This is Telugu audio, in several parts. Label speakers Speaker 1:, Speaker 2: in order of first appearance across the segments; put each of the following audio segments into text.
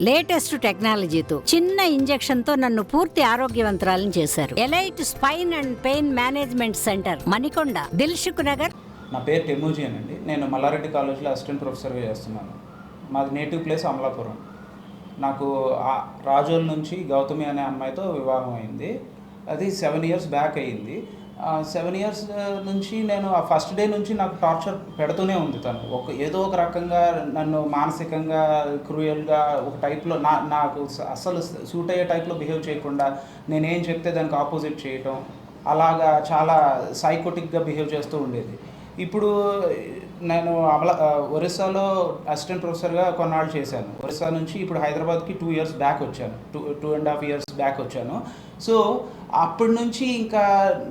Speaker 1: లేటెస్ట్ టెక్నాలజీతో చిన్న ఇంజెక్షన్ తో నన్ను పూర్తి ఆరోగ్యవంతురాలను చేశారు. Elite spine and pain management centre, Manikonda, Dilsukh Nagar.
Speaker 2: నా పేరు టెమూజియన్ అండి. నేను మల్లారెడ్డి కాలేజ్లో అసిస్టెంట్ ప్రొఫెసర్గా చేస్తున్నాను. మాది నేటివ్ ప్లేస్ అమలాపురం. నాకు రాజోల్ నుంచి గౌతమి అనే అమ్మాయితో వివాహం అయింది. అది 7 years బ్యాక్ అయ్యింది. 7 years నుంచి నేను ఆ ఫస్ట్ డే నుంచి నాకు టార్చర్ పెడుతూనే ఉంది. తను ఏదో ఒక రకంగా నన్ను మానసికంగా క్రూయల్గా ఒక టైప్లో నాకు అస్సలు సూట్ అయ్యే టైప్లో బిహేవ్ చేయకుండా నేనేం చెప్తే దానికి ఆపోజిట్ చేయటం, అలాగా చాలా సైకోటిక్గా బిహేవ్ చేస్తూ ఉండేది. ఇప్పుడు నేను ఒరిస్సాలో అసిస్టెంట్ ప్రొఫెసర్గా కొన్నాళ్ళు చేశాను. ఒరిస్సా నుంచి ఇప్పుడు హైదరాబాద్కి 2 years బ్యాక్ వచ్చాను. 2.5 years బ్యాక్ వచ్చాను. సో అప్పటి నుంచి ఇంకా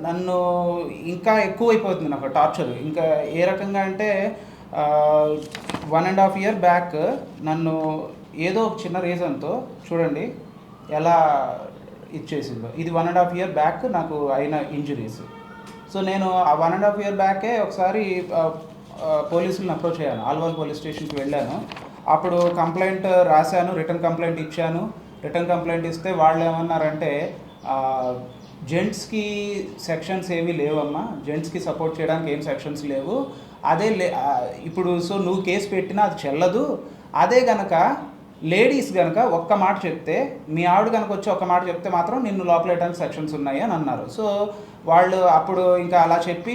Speaker 2: నన్ను ఇంకా ఎక్కువైపోతుంది నాకు టార్చర్. ఇంకా ఏ రకంగా అంటే 1.5 year బ్యాక్ నన్ను ఏదో ఒక చిన్న రీజన్తో చూడండి ఎలా ఇచ్చేసిందో. ఇది 1.5 year బ్యాక్ నాకు అయిన ఇంజరీస్. సో నేను ఆ 1.5 year బ్యాకే ఒకసారి పోలీసులను అప్రోచ్ అయ్యాను. ఆల్వాల్ పోలీస్ స్టేషన్కి వెళ్ళాను. అప్పుడు కంప్లైంట్ రాశాను, రిటర్న్ కంప్లైంట్ ఇచ్చాను. రిటర్న్ కంప్లైంట్ ఇస్తే వాళ్ళు ఏమన్నారంటే, జెంట్స్కి సెక్షన్స్ ఏవి లేవమ్మా, జెంట్స్కి సపోర్ట్ చేయడానికి ఏం సెక్షన్స్ లేవు, అదే ఇప్పుడు సో నువ్వు కేసు పెట్టినా అది చెల్లదు. అదే గనక లేడీస్ కనుక ఒక్క మాట చెప్తే, మీ ఆవిడ కనుక వచ్చి ఒక్క మాట చెప్తే మాత్రం నిన్ను లోపలేయడానికి సెక్షన్స్ ఉన్నాయి అని అన్నారు. సో వాళ్ళు అప్పుడు ఇంకా అలా చెప్పి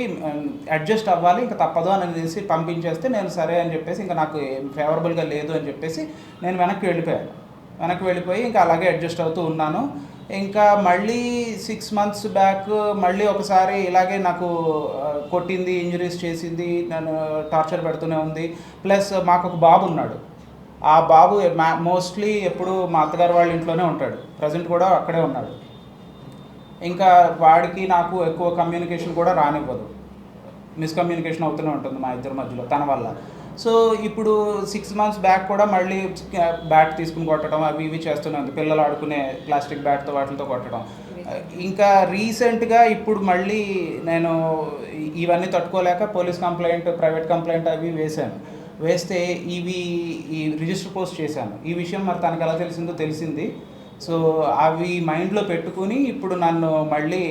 Speaker 2: అడ్జస్ట్ అవ్వాలి, ఇంకా తప్పదు అని తెలిసి పంపించేస్తే నేను సరే అని చెప్పేసి ఇంకా నాకు ఫేవరబుల్గా లేదు అని చెప్పేసి నేను వెనక్కి వెళ్ళిపోయి ఇంకా అలాగే అడ్జస్ట్ అవుతూ ఉన్నాను. ఇంకా మళ్ళీ 6 months బ్యాక్ మళ్ళీ ఒకసారి ఇలాగే నాకు కొట్టింది, ఇంజరీస్ చేసింది, నన్ను టార్చర్ పెడుతూనే ఉంది. ప్లస్ మాకు ఒక బాబు ఉన్నాడు. ఆ బాబు మోస్ట్లీ ఎప్పుడు మా అత్తగారు వాళ్ళ ఇంట్లోనే ఉంటాడు. ప్రజెంట్ కూడా అక్కడే ఉన్నాడు. ఇంకా వాడికి నాకు ఎక్కువ కమ్యూనికేషన్ కూడా రానివ్వదు. మిస్కమ్యూనికేషన్ అవుతూనే ఉంటుంది మా ఇద్దరి మధ్యలో తన వల్ల. సో ఇప్పుడు 6 months బ్యాక్ కూడా మళ్ళీ బ్యాట్ తీసుకుని కొట్టడం అవి ఇవి చేస్తూనే ఉంది. పిల్లలు ఆడుకునే ప్లాస్టిక్ బ్యాట్తో వాటితో కొట్టడం. ఇంకా రీసెంట్గా ఇప్పుడు మళ్ళీ నేను ఇవన్నీ తట్టుకోలేక పోలీస్ కంప్లైంట్, ప్రైవేట్ కంప్లైంట్ అవి వేస్తే ఈ రిజిస్టర్ పోస్ట్ చేశాను. ఈ విషయం మరి తనకు ఎలా తెలిసింది. సో అవి మైండ్లో పెట్టుకుని ఇప్పుడు నన్ను మళ్ళీ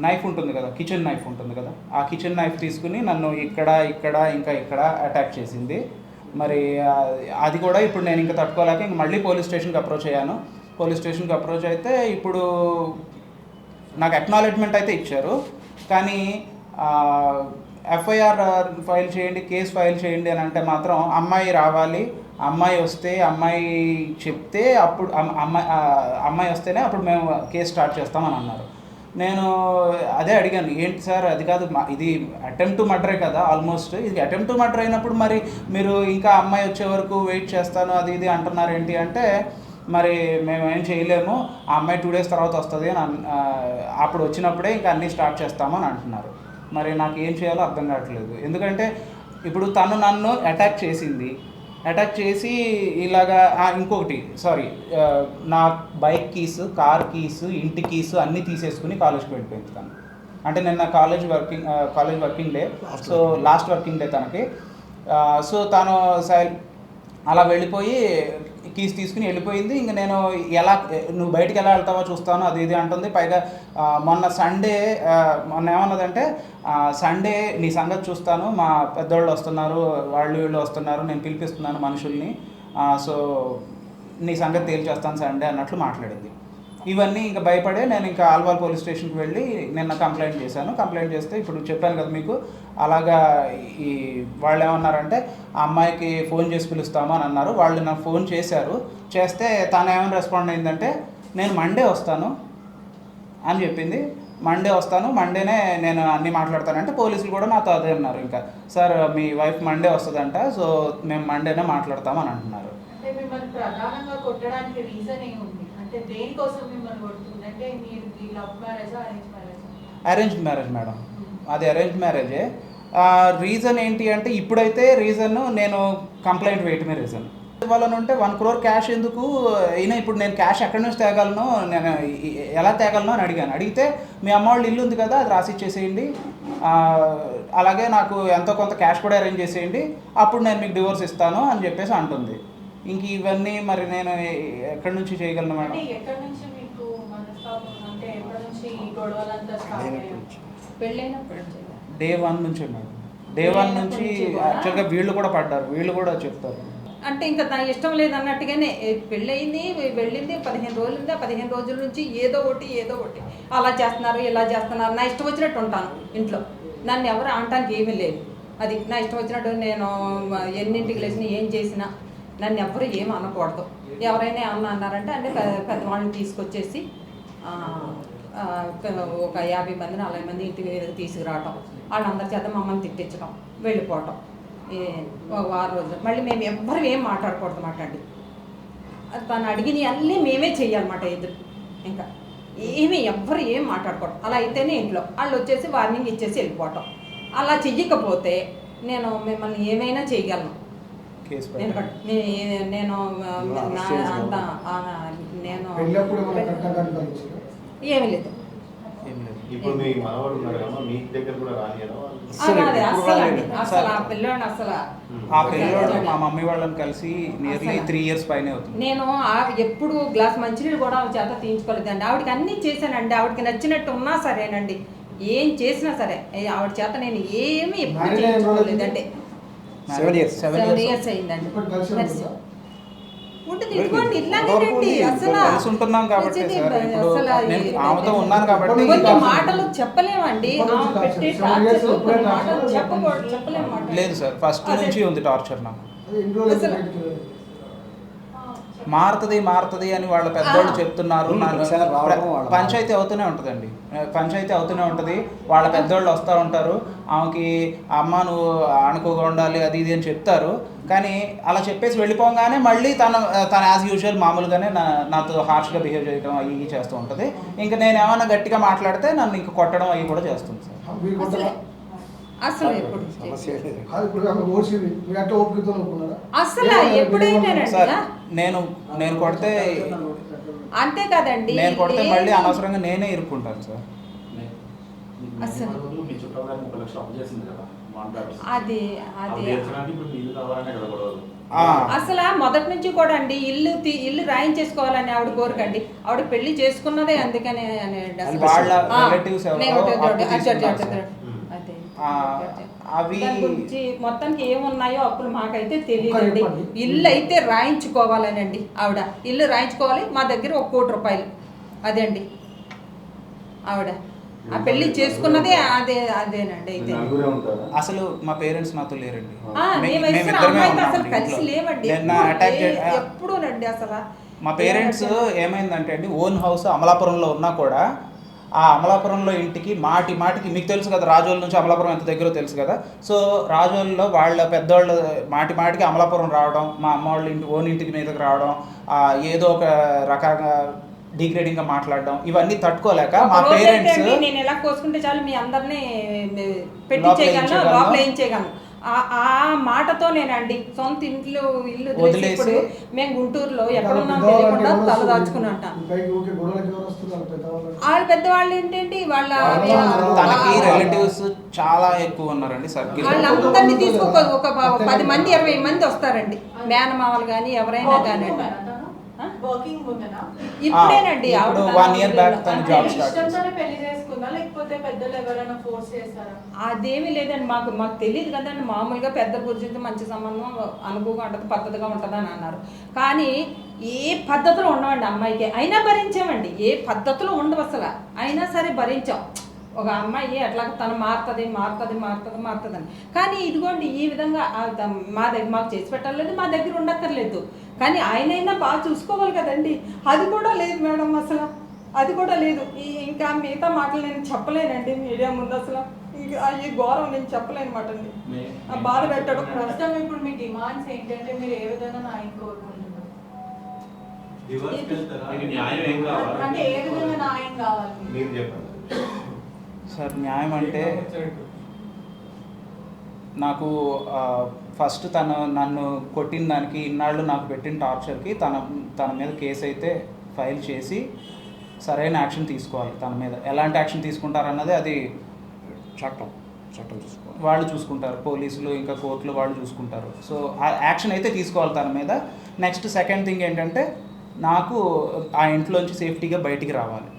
Speaker 2: నైఫ్ ఉంటుంది కదా, కిచెన్ నైఫ్ ఉంటుంది కదా, ఆ కిచెన్ నైఫ్ తీసుకుని నన్ను ఇక్కడ అటాక్ చేసింది. మరి అది కూడా ఇప్పుడు నేను ఇంకా తట్టుకోలేక ఇంక మళ్ళీ పోలీస్ స్టేషన్కి అప్రోచ్ అయ్యాను. పోలీస్ స్టేషన్కి అప్రోచ్ అయితే ఇప్పుడు నాకు అక్నాలెడ్జ్మెంట్ అయితే ఇచ్చారు. కానీ FIR ఫైల్ చేయండి, కేసు ఫైల్ చేయండి అని అంటే మాత్రం అమ్మాయి రావాలి, అమ్మాయి వస్తే, అమ్మాయి చెప్తే అప్పుడు అమ్మాయి వస్తేనే అప్పుడు మేము కేసు స్టార్ట్ చేస్తామని అన్నారు. నేను అదే అడిగాను, ఏంటి సార్ అది కాదు, ఇది అటెంప్ట్ టు మర్డరే కదా, ఆల్మోస్ట్ ఇది అటెంప్ట్ టు మర్డర్ అయినప్పుడు మరి మీరు ఇంకా అమ్మాయి వచ్చే వరకు వెయిట్ చేస్తాను అది ఇది అంటున్నారు ఏంటి అంటే, మరి మేము ఏం చేయలేము, ఆ అమ్మాయి 2 days తర్వాత వస్తుంది అని అప్పుడు వచ్చినప్పుడే ఇంకా అన్నీ స్టార్ట్ చేస్తామని అంటున్నారు. మరి నాకు ఏం చేయాలో అర్థం కావట్లేదు. ఎందుకంటే ఇప్పుడు తను నన్ను అటాక్ చేసి ఇలాగా ఇంకొకటి నా బైక్ కీస్, కార్ కీస్, ఇంటి కీస్ అన్నీ తీసేసుకుని కాలేజ్కి వెళ్ళిపోయింది తను. అంటే నిన్న college working day, so last working day తనకి. సో తను అలా వెళ్ళిపోయి కీస్ తీసుకుని వెళ్ళిపోయింది. ఇంక నేను నువ్వు బయటికి ఎలా వెళ్తావో చూస్తాను అది ఇది అంటుంది. పైగా మొన్న ఏమన్నదంటే, సండే నీ సంగతి చూస్తాను, మా పెద్దవాళ్ళు వస్తున్నారు, వీళ్ళు వస్తున్నారు, నేను పిలిపిస్తున్నాను మనుషుల్ని, సో నీ సంగతి తేల్చేస్తాను సండే అన్నట్లు మాట్లాడింది. ఇవన్నీ ఇంకా భయపడే నేను ఇంకా ఆల్వాల్ పోలీస్ స్టేషన్కి వెళ్ళి నిన్న కంప్లైంట్ చేశాను. కంప్లైంట్ చేస్తే ఇప్పుడు చెప్పాను కదా మీకు, అలాగా వాళ్ళు ఏమన్నారంటే ఆ అమ్మాయికి ఫోన్ చేసి పిలుస్తాము అని అన్నారు. వాళ్ళు నాకు ఫోన్ చేస్తే తను ఏమైనా రెస్పాండ్ అయిందంటే, నేను మండే వస్తాను అని చెప్పింది. మండేనే నేను అన్నీ మాట్లాడతానంటే పోలీసులు కూడా నాతో అదే అన్నారు. ఇంకా సార్ మీ వైఫ్ మండే వస్తుందంట, సో మేము మండేనే మాట్లాడతామని అంటున్నారు. అరేంజ్డ్ మ్యారేజ్ మేడం, అది అరేంజ్డ్ మ్యారేజే. రీజన్ ఏంటి అంటే, ఇప్పుడైతే నేను కంప్లైంట్ వేయటమే రీజన్. ఇవ్వాలని ఉంటే 1 crore క్యాష్ ఎందుకు అయినా, ఇప్పుడు నేను క్యాష్ ఎక్కడి నుంచి తేగలను, నేను ఎలా తేగలను అని అడిగితే మీ అమ్మ వాళ్ళ ఇల్లు ఉంది కదా అది రాసి ఇచ్చేసేయండి, అలాగే నాకు ఎంతో కొంత క్యాష్ కూడా అరేంజ్ చేసేయండి, అప్పుడు నేను మీకు డివోర్స్ ఇస్తాను అని చెప్పేసి అంటుంది. ఇంక ఇవన్నీ మరి నేను ఎక్కడి నుంచి చేయగలను మేడం?
Speaker 3: అంటే ఎక్కడి నుంచి మీకు మనస్తాపం, అంటే ఎక్కడి నుంచి ఈ గొడవలంతా స్టార్ట్ అయ్యాయి? పెళ్ళైనప్పుడు
Speaker 2: డే 1 నుంచే మేడం. డే 1 నుంచి యాక్చువల్గా వీళ్ళు కూడా పడ్డారు, వీళ్ళు కూడా చెప్తారు.
Speaker 4: అంటే ఇంకా నా ఇష్టం లేదన్నట్టుగానే పెళ్ళయింది, వెళ్ళింది 15 రోజులు ఉంది. 15 రోజుల నుంచి ఏదో ఒకటి అలా చేస్తున్నారు, ఇలా చేస్తున్నారు. నా ఇష్టం వచ్చినట్టు ఉంటాను ఇంట్లో, నన్ను ఎవరు అనటానికి ఏమీ లేదు. అది నా ఇష్టం వచ్చినట్టు నేను ఎన్నింటికి లేచినా ఏం చేసినా నన్ను ఎవరు ఏమి అనకూడదు. ఎవరైనా ఏమన్నా అన్నారంటే అంటే పెద్దవాళ్ళని తీసుకొచ్చేసి ఒక 50 మంది 40 మంది ఇంటికి తీసుకురావటం, వాళ్ళందరి చేత మమ్మల్ని తిట్టించడం, వెళ్ళిపోవటం. ఒక 6 రోజులు మళ్ళీ మేము ఎవ్వరు ఏం మాట్లాడకూడదు అన్నమాట అండి. తను అడిగినవి అన్నీ మేమే చెయ్యాలన్నమాట ఎదురు. ఇంకా ఎవ్వరు ఏం మాట్లాడకూడదు. అలా అయితేనే ఇంట్లో వాళ్ళు వచ్చేసి వార్నింగ్ ఇచ్చేసి వెళ్ళిపోవటం. అలా చెయ్యకపోతే నేను మిమ్మల్ని ఏమైనా చేయగలను. నేను ఏమి లేదు.
Speaker 5: ఇప్పుడు మీ మనవడు ఉన్నాడు కదా, మీ దగ్గర కూడా రానియడం
Speaker 4: అసలు ఆ పిల్లోడు అసలు
Speaker 2: ఆ పిల్లోడు మా మమ్మీ వాళ్ళని కలిసి నియర్లీ 3 years పైనే అవుతుంది.
Speaker 4: నేను ఎప్పుడు గ్లాస్ మంచినీళ్ళు కూడా ఆవిడ చేత తీయించుకోలేదండి. ఆవిడకి అన్నీ చేశానండి. ఆవిడకి నచ్చినట్టు ఉన్నా సరేనండి, ఏం చేసినా సరే ఆవిడ చేత నేను ఏమి ఎప్పుడు చేయించుకోలేదండి.
Speaker 2: 7 years
Speaker 4: అయిందండి. ఉంటుంది ఇదిగోండి ఇట్లాగేనండి. అసలు
Speaker 2: కలిసి ఉంటున్నాం కాబట్టి సార్, ఇప్పుడు నేను ఆమెతో ఉన్నాను కాబట్టి
Speaker 4: కొన్ని మాటలు చెప్పలేమండి. చెప్పలేము.
Speaker 2: లేదు సార్, ఫస్ట్ నుంచి ఉంది టార్చర్ నాకు. మారుతుంది అని వాళ్ళ పెద్దోళ్ళు చెప్తున్నారు. పంచాయతీ అవుతూనే ఉంటుందండి, పంచాయతీ అవుతూనే ఉంటుంది. వాళ్ళ పెద్దోళ్ళు వస్తూ ఉంటారు, ఆమెకి అమ్మ నువ్వు అనుకోగా ఉండాలి అది ఇది అని చెప్తారు. కానీ అలా చెప్పేసి వెళ్ళిపోగానే మళ్ళీ తను యాజ్ యూజువల్ మామూలుగానే నాతో హార్ష్గా బిహేవ్ చేయడం అవి ఇవి చేస్తూ ఉంటుంది. ఇంకా నేను ఏమైనా గట్టిగా మాట్లాడితే నన్ను ఇంక కొట్టడం అవి కూడా చేస్తుంది సార్.
Speaker 4: అసలు ఎప్పుడైనా
Speaker 2: నేను కొడితే
Speaker 4: అంతే కదండి,
Speaker 2: నేను కొడితే మళ్ళీ అనవసరంగా నేనే ఇరుక్కుంటాను సార్.
Speaker 4: అది అసలు మొదటి నుంచి కూడా అండి ఇల్లు రాయించేసుకోవాలని ఆవిడ కోరికండి. ఆవిడ పెళ్లి చేసుకున్నదే అందుకనే
Speaker 2: అవి
Speaker 4: మొత్తానికి ఏమున్నాయో అప్పుడు మాకైతే తెలియదండి. ఇల్లు అయితే రాయించుకోవాలనండి. ఆవిడ ఇల్లు రాయించుకోవాలి, మా దగ్గర 1 కోటి రూపాయలు అదే అండి. ఆవిడ ఆ పెళ్లి చేసుకున్నదే అదేనండి. అయితే
Speaker 2: అసలు మా పేరెంట్స్ నాతో లేరండి,
Speaker 4: అసలు కలిసి లేవండి ఎప్పుడూనండి. అసలు
Speaker 2: మా పేరెంట్స్ ఏమైందంటే అండి, ఓన్ హౌస్ అమలాపురంలో ఉన్నా కూడా ఆ అమలాపురంలో ఇంటికి మాటికి మీకు తెలుసు కదా, రాజోల నుంచి అమలాపురం ఎంత దగ్గర తెలుసు కదా. సో రాజోల్లో వాళ్ళ పెద్దవాళ్ళు మాటికి అమలాపురం రావడం, మా అమ్మ వాళ్ళ ఓన్ ఇంటికి మీదకి రావడం, ఏదో ఒక రకంగా డిగ్రేడింగ్గా మాట్లాడడం, ఇవన్నీ తట్టుకోలేక మా పేరెంట్స్
Speaker 4: నేను ఎలా కోసుకుంటే చాలు మీ అందరినీ పెట్టించేయగలను, లోపల ఏం చేయగలను ఆ మాటతో నేనండి సొంత ఇల్లు వదిలేసి మేము గుంటూరులో ఎక్కడున్నాం తెలియకుండా తల దాచుకుని అంటాను. వాళ్ళ పెద్దవాళ్ళు ఏంటండి,
Speaker 2: తనకి రిలేటివ్స్ చాలా ఎక్కువ ఉన్నారండి సర్కిల్.
Speaker 4: వాళ్ళందరినీ తీసుకో ఒక 10 మంది 20 మంది వస్తారండి, మేనమామలు కానీ ఎవరైనా కానీ. ఇప్పుడేనండి
Speaker 2: 1 year బ్యాక్ తను జాబ్ స్టార్ట్
Speaker 4: అదేమీ లేదండి. మాకు తెలియదు కదండి. మామూలుగా పెద్ద గురించి మంచి సంబంధం అనుభవం ఉంటుంది, పద్ధతిగా ఉంటుందని అన్నారు. కానీ ఏ పద్ధతిలో ఉండవండి అమ్మాయికి, అయినా భరించామండి. ఏ పద్ధతిలో ఉండవు అసలు, అయినా సరే భరించాం. ఒక అమ్మాయి అట్లా తను మారుతుంది అని. కానీ ఇదిగోండి ఈ విధంగా మా దగ్గర మాకు చేసి పెట్టలేదు, మా దగ్గర ఉండక్కర్లేదు. కానీ ఆయనైనా బాగా చూసుకోవాలి కదండి. అది కూడా లేదు మేడం, అసలు అది కూడా లేదు. ఇంకా మిగతా మాటలు నేను చెప్పలేనండి మీడియా ముందు. అసలు ఈ ఘోరం నేను చెప్పలేను మాట అండి, బాధ పెట్టడం.
Speaker 3: ప్రస్తుతం ఇప్పుడు మీ డిమాండ్స్ ఏంటంటే మీరు ఏ విధంగా న్యాయం కోరుకుంటున్నారు? అంటే ఏ విధంగా న్యాయం కావాలి
Speaker 2: సార్? న్యాయం అంటే నాకు ఫస్ట్ నన్ను కొట్టిన దానికి, ఇన్నాళ్ళు నాకు పెట్టిన టార్చర్కి తన మీద కేసు అయితే ఫైల్ చేసి సరైన యాక్షన్ తీసుకోవాలి. తన మీద ఎలాంటి యాక్షన్ తీసుకుంటారన్నది అది చట్టం చూసుకోవాలి, వాళ్ళు చూసుకుంటారు. పోలీసులు ఇంకా కోర్టులు వాళ్ళు చూసుకుంటారు. సో ఆ యాక్షన్ అయితే తీసుకోవాలి తన మీద. నెక్స్ట్ సెకండ్ థింగ్ ఏంటంటే నాకు ఆ ఇంట్లోంచి సేఫ్టీగా బయటికి రావాలి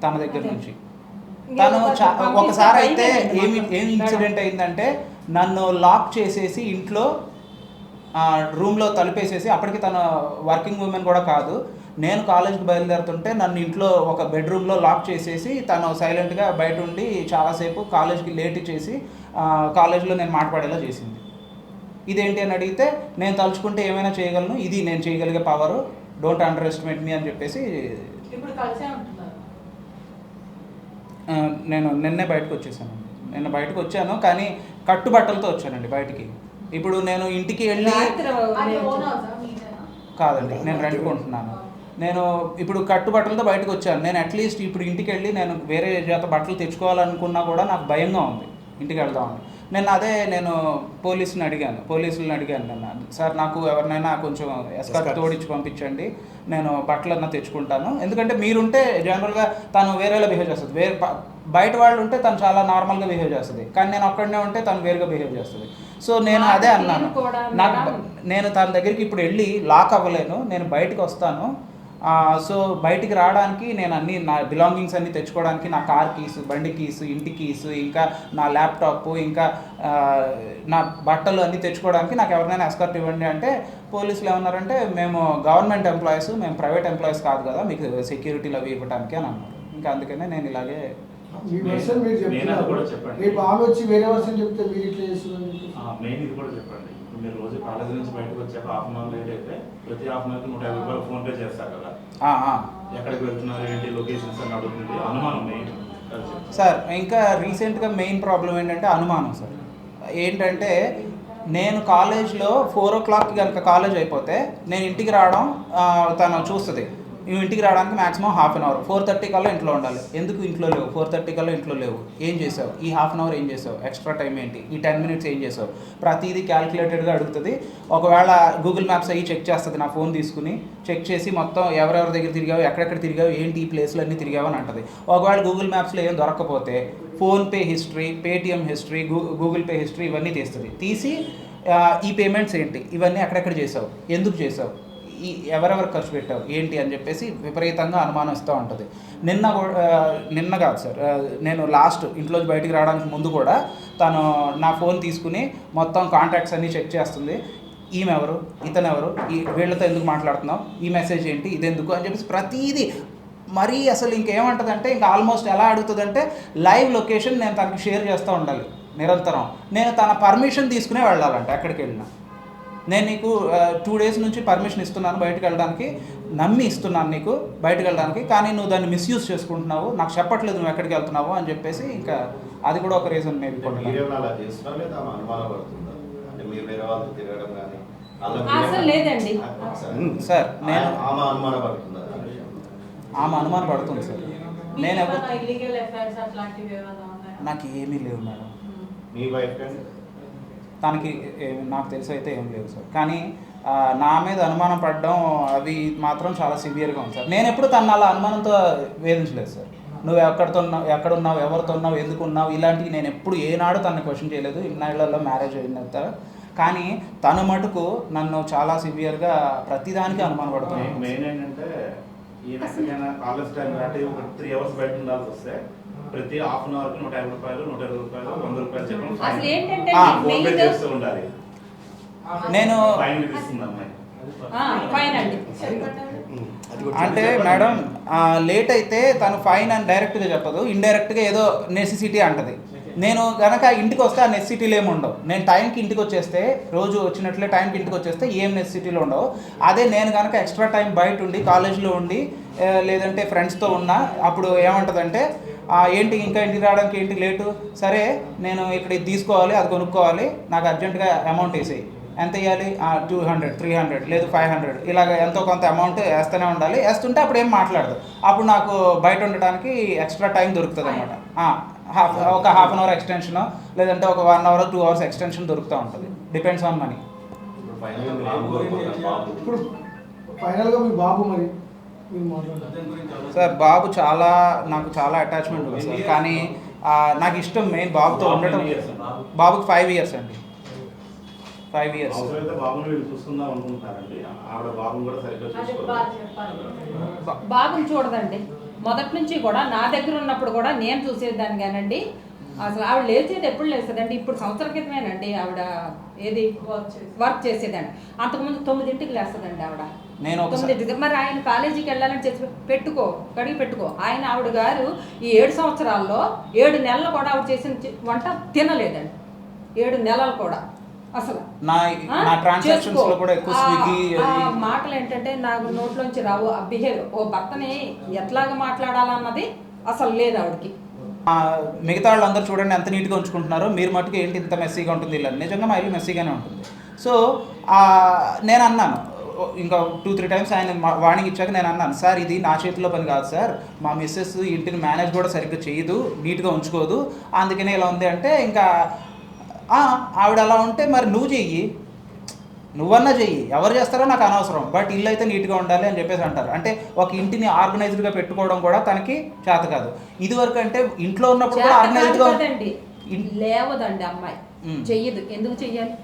Speaker 2: తన దగ్గర నుంచి. తను ఒకసారి అయితే ఏమి ఇన్సిడెంట్ అయిందంటే నన్ను లాక్ చేసేసి ఇంట్లో రూమ్లో తలుపేసేసి, అప్పటికి తన వర్కింగ్ ఉమెన్ కూడా కాదు, నేను కాలేజ్కి బయలుదేరుతుంటే నన్ను ఇంట్లో ఒక బెడ్రూమ్లో లాక్ చేసేసి తను సైలెంట్గా బయట ఉండి చాలాసేపు కాలేజ్కి లేట్ చేసి కాలేజ్లో నేను మాట్లాడేలా చేసింది. ఇదేంటి అని అడిగితే నేను తలుచుకుంటే ఏమైనా చేయగలను, ఇది నేను చేయగలిగే పవరు, డోంట్ అండర్ ఎస్టిమేట్ మీ అని చెప్పేసి.
Speaker 3: ఇప్పుడు కలిసే ఉంటున్నారు?
Speaker 2: నేను నిన్నే బయటకు వచ్చేసాను. నిన్న బయటకు వచ్చాను కానీ కట్టుబట్టలతో వచ్చానండి బయటికి. ఇప్పుడు నేను ఇంటికి వెళ్ళి
Speaker 3: అది ఓన్ హౌసా మీదేనా?
Speaker 2: కాదండి, నేను రెంట్కుంటున్నాను. నేను ఇప్పుడు కట్టుబట్టలతో బయటకు వచ్చాను. నేను అట్లీస్ట్ ఇప్పుడు ఇంటికి వెళ్ళి నేను వేరే జత బట్టలు తెచ్చుకోవాలనుకున్నా కూడా నాకు భయంగా ఉంది ఇంటికి వెళ్దామని. నేను పోలీసులను అడిగాను నిన్న, సార్ నాకు ఎవరినైనా కొంచెం ఎస్కార్ట్ తోడిచ్చి పంపించండి, నేను బట్టలన్నా తెచ్చుకుంటాను. ఎందుకంటే మీరుంటే జనరల్గా తను వేరేలా బిహేవ్ చేస్తుంది, బయట వాళ్ళు ఉంటే తను చాలా నార్మల్గా బిహేవ్ చేస్తుంది, కానీ నేను ఒక్కడనే ఉంటే తను వేరుగా బిహేవ్ చేస్తుంది. సో నేను అదే అన్నాను, నేను తన దగ్గరికి ఇప్పుడు వెళ్ళి లాక్ అవ్వలేను, నేను బయటకు వస్తాను. సో బయటికి రావడానికి నేను నా బిలాంగింగ్స్ అన్నీ తెచ్చుకోవడానికి నా కార్ కీస్, బండి కీస్, ఇంటి కీస్, ఇంకా నా ల్యాప్టాప్, ఇంకా నా బట్టలు అన్నీ తెచ్చుకోవడానికి నాకు ఎవరినైనా ఎస్కార్ట్ ఇవ్వండి అంటే పోలీసులు ఏమన్నారంటే మేము గవర్నమెంట్ ఎంప్లాయీస్, మేము ప్రైవేట్ ఎంప్లాయీస్ కాదు కదా మీకు సెక్యూరిటీలు అవి ఇవ్వడానికి అని అన్నారు. ఇంకా అందుకనే నేను ఇలాగే
Speaker 5: మీరు రోజు కాలేజీ నుంచి బయటకు వచ్చాక హాఫ్ అన్ అవర్ లేట్ అయితే ప్రతి హాఫ్ అన్ అవర్కి 150 రూపాయలు ఫోన్ పే చేస్తారు కదా, ఎక్కడికి వెళ్తున్నారు ఏంటి లొకేషన్స్ అని అడుగుతుంది. అనుమానం మెయిన్
Speaker 2: సార్. ఇంకా రీసెంట్గా మెయిన్ ప్రాబ్లం ఏంటంటే అనుమానం సార్. ఏంటంటే నేను కాలేజ్లో 4 o'clock కనుక కాలేజ్ అయిపోతే నేను ఇంటికి రావడం తను చూస్తుంది. నువ్వు ఇంటికి రావడానికి మ్యాక్సిమం హాఫ్ అన్ అవర్, 4:30 కల్లా ఇంట్లో ఉండాలి. ఎందుకు ఇంట్లో లేవు, 4:30 కల్లా ఇంట్లో లేవు, ఏం చేసావు, ఈ హాఫ్ అన్ అవర్ ఏం చేసావు, ఎక్స్ట్రా టైం ఏంటి, ఈ 10 minutes ఏం చేసావు, ప్రతిదీ క్యాల్కులేటెడ్గా అడుగుతుంది. ఒకవేళ గూగుల్ మ్యాప్స్ అయ్యి చెక్ చేస్తుంది, నా ఫోన్ తీసుకుని చెక్ చేసి మొత్తం ఎవరెవరి దగ్గర తిరిగావు, ఎక్కడెక్కడ తిరిగావు, ఏంటి ఈ ప్లేస్లు అన్నీ తిరిగావు అని అంటుంది. ఒకవేళ గూగుల్ మ్యాప్స్లో ఏం దొరకకపోతే PhonePe history, Paytm history, Google pay history ఇవన్నీ తీసి ఈ పేమెంట్స్ ఏంటి, ఇవన్నీ ఎక్కడెక్కడ చేసావు, ఎందుకు చేసావు, ఎవరెవరు ఖర్చు పెట్టావు ఏంటి అని చెప్పేసి విపరీతంగా అనుమానం ఇస్తూ ఉంటుంది. నిన్న కాదు సార్, నేను లాస్ట్ ఇంట్లోంచి బయటికి రావడానికి ముందు కూడా తను నా ఫోన్ తీసుకుని మొత్తం కాంటాక్ట్స్ అన్నీ చెక్ చేస్తుంది. ఈమె ఎవరు, ఇతను ఎవరు, వీళ్ళతో ఎందుకు మాట్లాడుతున్నావు, ఈ మెసేజ్ ఏంటి, ఇదెందుకు అని చెప్పేసి ప్రతిదీ. మరీ అసలు ఇంకేమంటుందంటే ఇంకా ఆల్మోస్ట్ ఎలా అడుగుతుందంటే లైవ్ లొకేషన్ నేను తనకి షేర్ చేస్తూ ఉండాలి నిరంతరం. నేను తన పర్మిషన్ తీసుకునే వెళ్ళాలంట ఎక్కడికి వెళ్ళినా. నేను నీకు 2 days నుంచి పర్మిషన్ ఇస్తున్నాను బయటకు వెళ్ళడానికి, నమ్మి ఇస్తున్నాను నీకు బయటకు వెళ్ళడానికి, కానీ నువ్వు దాన్ని మిస్యూజ్ చేసుకుంటున్నావు, నాకు చెప్పట్లేదు నువ్వు ఎక్కడికి వెళ్తున్నావు అని చెప్పేసి ఇంకా అది కూడా ఒక రీజన్ మేబీ.
Speaker 4: అసలు లేదండి
Speaker 2: సార్, నేను ఆమె అనుమాన పడుతుంది సార్. నేను నాకు ఏమీ లేవు మేడం. తనకి నాకు తెలిసి అయితే ఏం లేవు సార్, కానీ నా మీద అనుమానం పడడం అవి మాత్రం చాలా సివియర్గా ఉంది సార్. నేను ఎప్పుడు తను అలా అనుమానంతో వేధించలేదు సార్. నువ్వు ఎక్కడున్నావు, ఎవరితో ఉన్నావు, ఎందుకు ఉన్నావు, ఇలాంటివి నేను ఎప్పుడు ఏనాడు తనని క్వశ్చన్ చేయలేదు. ఇన్నాళ్లలో మ్యారేజ్ అయిన తర్వాత. కానీ తను మటుకు నన్ను చాలా సివియర్గా ప్రతిదానికి అనుమానం పడుతుంది.
Speaker 5: మెయిన్ ఏంటంటే ఈయన కాలేజ్ టైం కాబట్టి ఒక 3 hours బయట ఉండాల్సి వస్తే ప్రతి హాఫ్ అన్ అవర్కి 150 రూపాయలు, 120 రూపాయలు, 100 రూపాయలు చెప్పి చేస్తూ ఉండాలి.
Speaker 2: నేను అంటే మేడం లేట్ అయితే తను ఫైన్ అని డైరెక్ట్గా చెప్పదు, ఇండైరెక్ట్గా ఏదో నెసెసిటీ అంటది. నేను కనుక ఇంటికి వస్తే ఆ నెసెసిటీలు ఏమి ఉండవు. నేను టైంకి ఇంటికి వచ్చేస్తే, రోజు వచ్చినట్లే టైంకి ఇంటికి వచ్చేస్తే ఏం నెసెసిటీలు ఉండవు. అదే నేను కనుక ఎక్స్ట్రా టైం బయట ఉండి కాలేజ్లో ఉండి లేదంటే ఫ్రెండ్స్తో ఉన్నా అప్పుడు ఏమంటుందంటే ఏంటి ఇంకా ఇంటికి రావడానికి ఏంటి లేటు, సరే నేను ఇక్కడ ఇది తీసుకోవాలి, అది కొనుక్కోవాలి, నాకు అర్జెంటుగా అమౌంట్ వేసేయి, ఎంత వేయాలి, 200, 300 లేదు 500 ఇలాగ ఎంతో కొంత అమౌంట్ వేస్తూనే ఉండాలి. వేస్తుంటే అప్పుడు ఏం మాట్లాడదు. అప్పుడు నాకు బయట ఉండడానికి ఎక్స్ట్రా టైం దొరుకుతుంది అనమాట. ఒక హాఫ్ అన్ అవర్ ఎక్స్టెన్షన్ లేదంటే ఒక 1 hour 2 hours ఎక్స్టెన్షన్ దొరుకుతూ ఉంటుంది, డిపెండ్స్ ఆన్ మనీ. సార్ బాబు నాకు చాలా అటాచ్మెంట్ ఉంది సార్, కానీ నాకు ఇష్టం మెయిన్ బాబుతో ఉండటం. బాబుకి 5 years అండి. 5 years.
Speaker 5: అవసరమైతే బాబుని వీళ్ళు చూసుకుందాం అనుకుంటున్నారండి. ఆవిడ బాబుని కూడా సరిగ్గా
Speaker 3: అది
Speaker 5: చూసుకోవాలి.
Speaker 3: బాగా చెప్పాలి.
Speaker 4: బాబుని చూడదండి. మొదటి నుంచి కూడా నా దగ్గర ఉన్నప్పుడు కూడా నేను చూసేదాన్ని కానండి. అసలు ఆవిడ లేచేది ఎప్పుడు లేస్తుందండి? ఇప్పుడు సంవత్సరం క్రితమేనండి ఆవిడ ఏది వర్క్ చేసేదండి. అంతకుముందు 9ంటికి లేస్తుందండి ఆవిడ.
Speaker 2: నేను
Speaker 4: 9ంటికి. మరి ఆయన కాలేజీకి వెళ్ళాలని చెప్పి కడిగి పెట్టుకో. ఆయన ఆవిడ గారు ఈ 7 సంవత్సరాల్లో 7 నెలలు కూడా ఆవిడ చేసిన వంట తినలేదండి. 7 నెలలు కూడా అసలు
Speaker 2: నా ట్రాన్సాక్షన్స్ లో కూడా ఎక్కువ స్విగ్గీ
Speaker 4: మాటలు ఏంటంటే నాకు నోట్లోంచి రావు. ఆ బిహేవియర్ ఓ భర్తని ఎట్లాగా మాట్లాడాలన్నది అసలు లేదు ఆవిడకి.
Speaker 2: మిగతా వాళ్ళందరూ చూడండి ఎంత నీట్గా ఉంచుకుంటున్నారో, మీరు మటుకు ఏంటి ఇంత మెస్సీగా ఉంటుంది ఇలా. నిజంగా మా ఇల్లు మెస్సీగానే ఉంటుంది. సో నేను అన్నాను ఇంకా 2-3 టైమ్స్ ఆయన వార్నింగ్ ఇచ్చాక నేను అన్నాను, సార్ ఇది నా చేతిలో పని కాదు సార్, మా మిస్సెస్ ఇంటిని మేనేజ్ కూడా సరిగ్గా చేయదు, నీట్గా ఉంచుకోదు, అందుకనే ఇలా ఉంది అంటే ఇంకా ఆవిడ అలా ఉంటే మరి నువ్వు చెయ్యి, నువ్వన్నా చెయ్యి, ఎవరు చేస్తారో నాకు అనవసరం, బట్ ఇల్లు అయితే నీట్గా ఉండాలి అని చెప్పేసి అంటారు. అంటే ఒక ఇంటిని ఆర్గనైజ్డ్గా పెట్టుకోవడం కూడా తనకి చేత కాదు. ఇది వరకు అంటే ఇంట్లో ఉన్నప్పుడు కూడా ఆర్గనైజ్డ్గా
Speaker 4: లేవదండి అమ్మాయి, చెయ్యదు. ఎందుకు చెయ్యాలి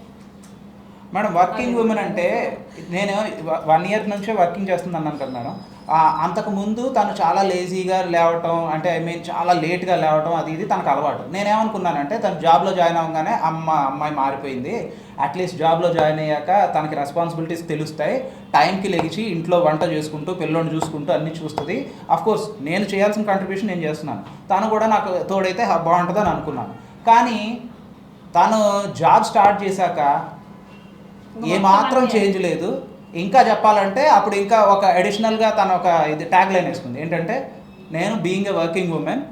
Speaker 2: మేడం? వర్కింగ్ ఉమెన్ అంటే నేను 1 year నుంచే వర్కింగ్ చేస్తుంది అన్నాను కదా మేడం. అంతకుముందు తను చాలా లేజీగా లేవటం, అంటే చాలా లేట్గా లేవటం, అది ఇది తనకు అలవాటు. నేనేమనుకున్నానంటే తను జాబ్లో జాయిన్ అవ్వగానే అమ్మాయి మారిపోయింది, అట్లీస్ట్ జాబ్లో జాయిన్ అయ్యాక తనకి రెస్పాన్సిబిలిటీస్ తెలుస్తాయి, టైంకి లెగిచి ఇంట్లో వంట చేసుకుంటూ పిల్లోని చూసుకుంటూ అన్నీ చూస్తుంది. అఫ్కోర్స్ నేను చేయాల్సిన కంట్రిబ్యూషన్ నేను చేస్తున్నాను, తను కూడా నాకు తోడైతే బాగుంటుందని అనుకున్నాను. కానీ తను జాబ్ స్టార్ట్ చేశాక ఏమాత్రం చేంజ్ లేదు. ఇంకా చెప్పాలంటే అప్పుడు ఇంకా ఒక అడిషనల్గా తను ఒక ఇది ట్యాగ్ లైన్ వేసుకుంది ఏంటంటే, నేను బీయింగ్ ఏ వర్కింగ్ ఉమెన్,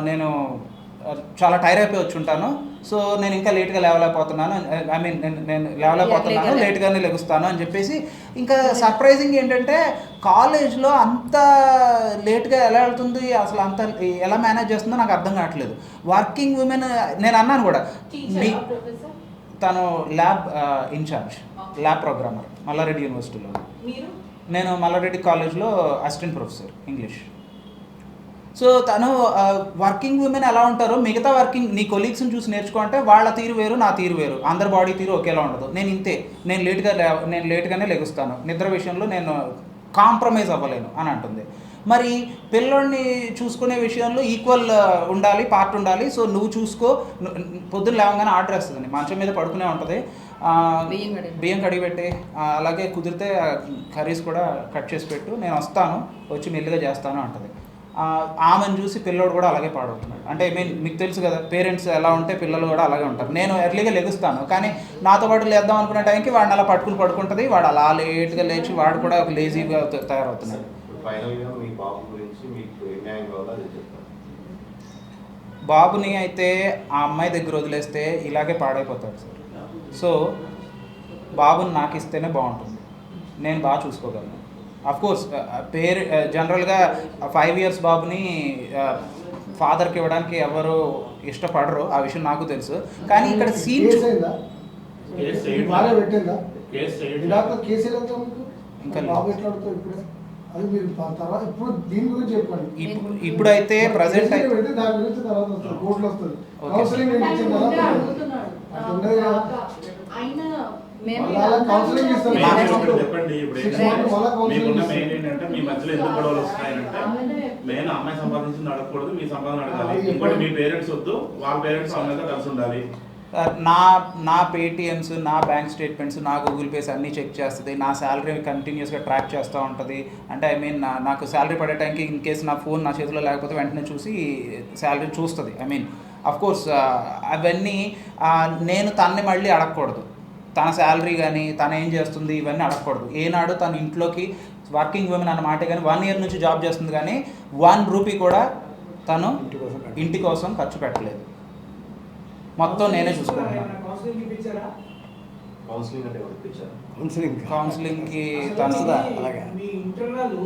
Speaker 2: నేను చాలా టైర్ అయిపోయి వచ్చి ఉంటాను, సో నేను ఇంకా లేట్గా లేవలేకపోతున్నాను, ఐ మీన్ నేను లేవలేకపోతున్నాను, లేట్గానే లెగుస్తాను అని చెప్పేసి. ఇంకా సర్ప్రైజింగ్ ఏంటంటే కాలేజ్లో అంత లేట్గా ఎలా వెళ్తుంది, అసలు అంత ఎలా మేనేజ్ చేస్తుందో నాకు అర్థం కావట్లేదు. వర్కింగ్ ఉమెన్ నేను అన్నాను కూడా, మీ తను lab incharge, lab programmer Malla Reddy యూనివర్సిటీలో. నేను మల్లారెడ్డి కాలేజ్లో అసిస్టెంట్ ప్రొఫెసర్ ఇంగ్లీష్. సో తను వర్కింగ్ ఉమెన్ ఎలా ఉంటారో మిగతా నీ కొలీగ్స్ని చూసి నేర్చుకో అంటే వాళ్ళ తీరు వేరు, నా తీరు వేరు, అందరి బాడీ తీరు ఒకేలా ఉండదు. నేను ఇంతే, నేను లేట్గానే లెగుస్తాను, నిద్ర విషయంలో నేను కాంప్రమైజ్ అవ్వలేను అని అంటుంది. మరి పిల్లోడిని చూసుకునే విషయంలో ఈక్వల్ ఉండాలి, పార్ట్ ఉండాలి. సో నువ్వు చూసుకో, పొద్దున్న లేవగానే ఆర్డర్ వేస్తుంది, మంచం మీద పడుకునే ఉంటుంది, బియ్యం కడిగి పెట్టి, అలాగే కుదిరితే కర్రీస్ కూడా కట్ చేసి పెట్టు, నేను వస్తాను, వచ్చి మెల్లిగా చేస్తాను అంటుంది. ఆమెను చూసి పిల్లోడు కూడా అలాగే పాడవుతున్నాడు. అంటే మీకు తెలుసు కదా, పేరెంట్స్ ఎలా ఉంటే పిల్లలు కూడా అలాగే ఉంటారు. నేను ఎర్లీగా లెగుస్తాను, కానీ నాతో పాటు లేద్దాం అనుకునే టైంకి వాడిని అలా పట్టుకుని పడుకుంటుంది, వాడు అలా లేట్గా లేచి వాడు కూడా ఒక లేజీగా తయారవుతున్నాడు. బాబుని అయితే ఆ అమ్మాయి దగ్గర వదిలేస్తే ఇలాగే పాడైపోతాడు సార్. సో బాబుని నాకు ఇస్తేనే బాగుంటుంది, నేను బాగా చూసుకోగలను. అఫ్కోర్స్ జనరల్గా 5 years బాబుని ఫాదర్కి ఇవ్వడానికి ఎవరు ఇష్టపడరు, ఆ విషయం నాకు తెలుసు. కానీ ఇక్కడ సీన్ ఇప్పుడైతే ప్రజెంట్
Speaker 5: చెప్పండి. మీకున్న మెయిన్ ఏంటంటే మీ మధ్యలో ఎందుకు గొడవలు వస్తున్నాయంటే, మెయిన్ అమ్మాయి సంపాదించింది అడగకూడదు, మీ సంపాదన అడగాలి. ఇంకోటి మీ పేరెంట్స్ వద్దు, వాళ్ళ పేరెంట్స్ అమ్మాయితో కలిసి ఉండాలి.
Speaker 2: నా పేటిఎమ్స్, నా బ్యాంక్ స్టేట్మెంట్స్, నా గూగుల్ పేస్ అన్నీ చెక్ చేస్తుంది, నా శాలరీ కంటిన్యూస్గా ట్రాక్ చేస్తూ ఉంటుంది. అంటే ఐ మీన్ నాకు శాలరీ పడే టైంకి ఇన్ కేసు నా ఫోన్ నా చేతిలో లేకపోతే వెంటనే చూసి శాలరీ చూస్తుంది. ఐ మీన్ అఫ్కోర్స్ అవన్నీ నేను తనని మళ్ళీ అడగకూడదు, తన శాలరీ కానీ తను ఏం చేస్తుంది ఇవన్నీ అడగకూడదు. ఏనాడు తన ఇంట్లోకి వర్కింగ్ ఉమెన్ అన్న మాట కానీ 1 year నుంచి జాబ్ చేస్తుంది, కానీ 1 రూపీ కూడా తను ఇంటి కోసం ఖర్చు పెట్టలేదు, మొత్తం నేనే చూసుకుంటున్నాను. కౌన్సిలింగ్కి తను
Speaker 6: అలాగే మీ ఇంటర్నల్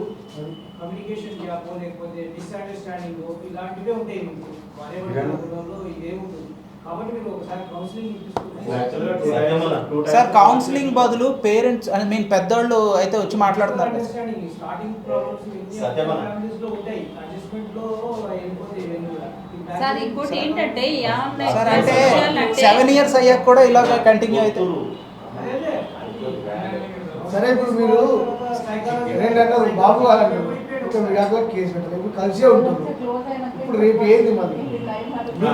Speaker 6: కమ్యూనికేషన్ గ్యాప్ లేకపోతే డిస్అండర్స్టాండింగ్ ఇలాంటివే ఉంటాయి మీకు భార్యాభర్తలలో ఇదే ఉంటుంది. కాబట్టి మీరు ఒకసారి కౌన్సిలింగ్
Speaker 2: సార్ కౌన్సిలింగ్ బదులు పేరెంట్స్ ఐ మీన్ పెద్దోళ్ళు అయితే వచ్చి మాట్లాడుతున్నారు.
Speaker 6: స్టార్టింగ్ ప్రాబ్లమ్స్ ఫ్యామిలీస్ లో ఉంటాయి, అడ్జస్ట్మెంట్ లో వెళ్ళిపోతాయి ఇవన్నీ కూడా.
Speaker 4: సార్ ఇంకోటి ఏంటంటే
Speaker 2: సార్ అంటే 7 years అయ్యాక కూడా ఇలాగ కంటిన్యూ అవుతుంది.
Speaker 7: సరే ఇప్పుడు మీరు ఏంటంటారు బాబు కాదంటారు ఒక విడాకులో కేసు పెట్టారు ఇప్పుడు కలిసే ఉంటుంది ఇప్పుడు రేపు ఏంది మళ్ళీ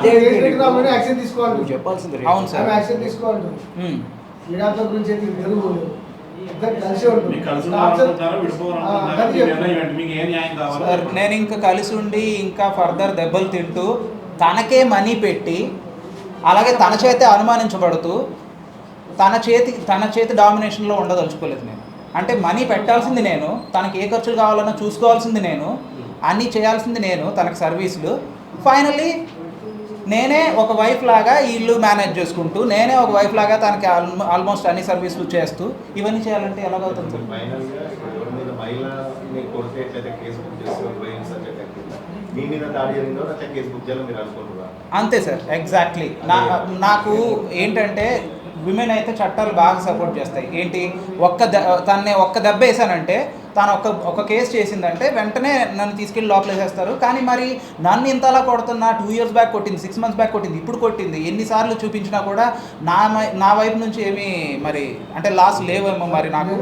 Speaker 7: కేసు పెట్టినామని యాక్షన్ తీసుకోవాలి
Speaker 8: చెప్పాల్సింది
Speaker 2: అవును సార్.
Speaker 7: యాక్షన్ తీసుకోవాలి విడాకుల గురించి అయితే తెలుగులేదు ఇద్దరు కలిసే
Speaker 5: మీకు కలిసి
Speaker 7: ఉంటుంది
Speaker 5: ఉండాలనుకుంటున్నారా, విడిపోవాలనుకుంటున్నారా?
Speaker 7: అది
Speaker 5: మీ
Speaker 7: చెప్పు.
Speaker 5: నిర్ణయం ఏంటి? మీకు ఏ న్యాయం కావాలో
Speaker 2: సార్ నేను ఇంకా కలిసి ఉండి ఇంకా ఫర్దర్ దెబ్బలు తింటూ తనకే మనీ పెట్టి అలాగే తన చేతే అనుమానించబడుతూ తన చేతి డామినేషన్లో ఉండదలుచుకోలేదు నేను. అంటే మనీ పెట్టాల్సింది నేను, తనకి ఏ ఖర్చులు కావాలన్నా చూసుకోవాల్సింది నేను, అన్నీ చేయాల్సింది నేను, తనకు సర్వీసులు. ఫైనల్లీ నేనే ఒక వైఫ్ లాగా ఈ ఇల్లు మేనేజ్ చేసుకుంటూ నేనే ఒక వైఫ్ లాగా తనకి ఆల్మోస్ట్ అన్ని సర్వీసులు చేస్తూ ఇవన్నీ చేయాలంటే ఎలాగవుతుంది సార్?
Speaker 9: ఫైనల్గా ఎవరి మీద మహిళని కొడితే ఎట్లయితే కేసు బుక్ చేస్తారో బ్రెయిన్ సబ్జెక్ట్ కింద మీ మీద దాడి జరిగిందో అట్లా కేసు బుక్ చేయాలని మీరు అనుకుంటున్నారు?
Speaker 2: అంతే సార్, ఎగ్జాక్ట్లీ. నాకు ఏంటంటే విమెన్ అయితే చట్టాలు బాగా సపోర్ట్ చేస్తాయి. ఏంటి తనని ఒక్క దెబ్బ వేసానంటే తను ఒక కేసు చేసిందంటే వెంటనే నన్ను తీసుకెళ్ళి లోపల వేసేస్తారు. కానీ మరి నన్ను ఇంతలా కొడుతున్నా 2 years బ్యాక్ కొట్టింది, 6 months బ్యాక్ కొట్టింది, ఇప్పుడు కొట్టింది, ఎన్నిసార్లు చూపించినా కూడా నా వైపు నుంచి ఏమీ మరి అంటే లాస్ లేవేమో మరి నాకు.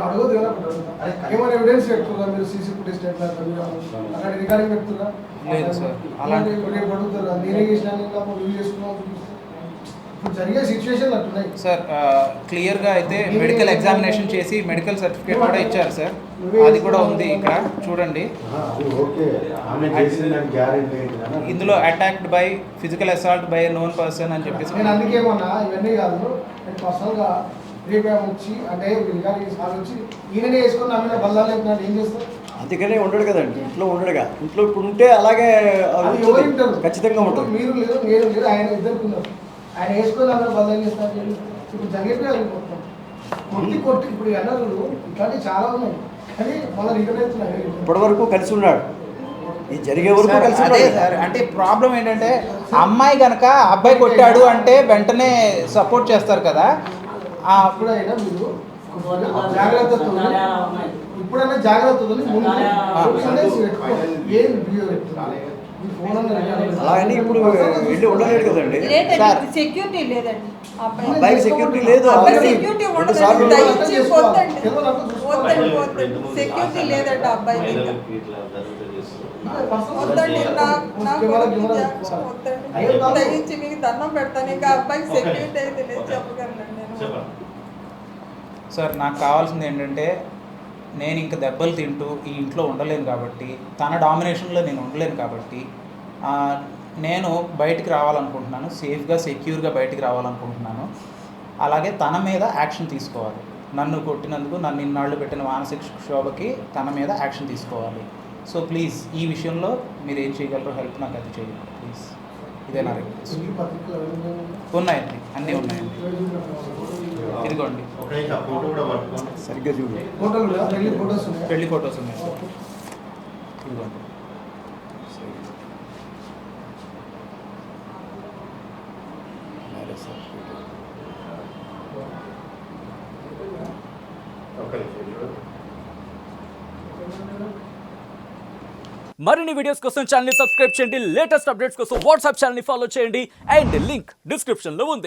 Speaker 7: ఏమైనా ఎవిడెన్స్ పెట్టుకున్నా మీరు సీసీ ఫుటేజ్ అక్కడ రికార్డింగ్ పెట్టుకున్నా?
Speaker 2: లేదు సార్, అలాంటి
Speaker 7: రేపు అడుగుతారా నేనే చేసినా రివ్యూ చేసుకున్నాం ఇప్పుడు జరిగే సిచ్యువేషన్ అట్టున్నాయి
Speaker 2: సార్. క్లియర్గా అయితే మెడికల్ ఎగ్జామినేషన్ చేసి మెడికల్ సర్టిఫికేట్ కూడా ఇచ్చారు సార్, అది కూడా ఉంది ఇక్కడ చూడండి. ఇందులో attacked by physical assault by known person అని చెప్పేసి.
Speaker 7: నేను అందుకేమన్నా ఇవన్నీ కాదు, నేను పర్సనల్గా రేపు వచ్చి అంటే సార్ వచ్చి ఈయననే వేసుకొని నా మీద బల్లాలు చెప్తున్నాడు, ఏం చేస్తారు?
Speaker 8: అందుకనే ఉండడు కదండి, ఇంట్లో ఉండడుగా. ఇంట్లో ఇప్పుడు ఉంటే అలాగే
Speaker 7: అది ఎవరు వింటారు?
Speaker 8: ఖచ్చితంగా ఉంటుంది.
Speaker 7: మీరు లేదు నేను లేదు, ఆయన ఇద్దరు ఉన్నారు, ఆయన వేసుకొని నా మీద బల్లాలు చేస్తారు. ఇప్పుడు జరిగేది అది మొత్తం కొట్టి ఇప్పుడు అన్నారు ఇట్లాంటివి చాలా ఉన్నాయి కానీ మళ్ళీ రిటర్న్ అవుతున్నాయి.
Speaker 8: ఇప్పటి వరకు కలిసి ఉన్నాడు, ఇది జరిగే వరకు కలిసి
Speaker 2: అదే
Speaker 8: ఉన్నాడు.
Speaker 2: సార్, అంటే ప్రాబ్లం ఏంటంటే అమ్మాయి కనుక అబ్బాయి కొట్టాడు అంటే వెంటనే సపోర్ట్ చేస్తారు కదా.
Speaker 7: ఇప్పుడైనా మీరు జాగ్రత్తతో ఇప్పుడైనా జాగ్రత్తతో ముందు ఏం బిహేవ్ చెప్తున్నారు
Speaker 8: అలాగని ఇప్పుడు వెళ్ళి ఉండలేడు కదండి.
Speaker 4: సెక్యూరిటీ లేదండి
Speaker 8: అబ్బాయికి సెక్యూరిటీ లేదు.
Speaker 4: సెక్యూరిటీ సెక్యూరిటీ లేదండి అబ్బాయి దయించి మీకు దండం పెడతాను, ఇంకా అబ్బాయికి సెక్యూరిటీ అయితే లేదు చెప్పగలను నేను.
Speaker 2: సార్ నాకు కావాల్సింది ఏంటంటే నేను ఇంక దెబ్బలు తింటూ ఈ ఇంట్లో ఉండలేను కాబట్టి, తన డామినేషన్లో నేను ఉండలేను కాబట్టి నేను బయటికి రావాలనుకుంటున్నాను, సేఫ్గా సెక్యూర్గా బయటికి రావాలనుకుంటున్నాను. అలాగే తన మీద యాక్షన్ తీసుకోవాలి. నన్ను కొట్టినందుకు, నన్ను ఇన్నాళ్ళు పెట్టిన మానసిక క్షోభకి తన మీద యాక్షన్ తీసుకోవాలి. సో ప్లీజ్ ఈ విషయంలో మీరు ఏం చేయగలరో హెల్ప్ నాకు అది చేయండి ప్లీజ్. ఇదే నా రిక్వెస్ట్. ఉన్నాయండి, అన్నీ ఉన్నాయండి, ఇదిగోండి
Speaker 8: సరిగ్గా చూడు.
Speaker 2: పెళ్లి ఫొటోస్ ఉన్నాయి సార్, ఇదిగోండి.
Speaker 10: మరిన్ని వీడియోస్ కోసం ఛానల్ ని సబ్స్క్రైబ్ చేయండి, లేటెస్ట్ అప్డేట్స్ కోసం వాట్సాప్ ఛానల్ ని ఫాలో చేయండి అండ్ లింక్ డిస్క్రిప్షన్ లో ఉంది.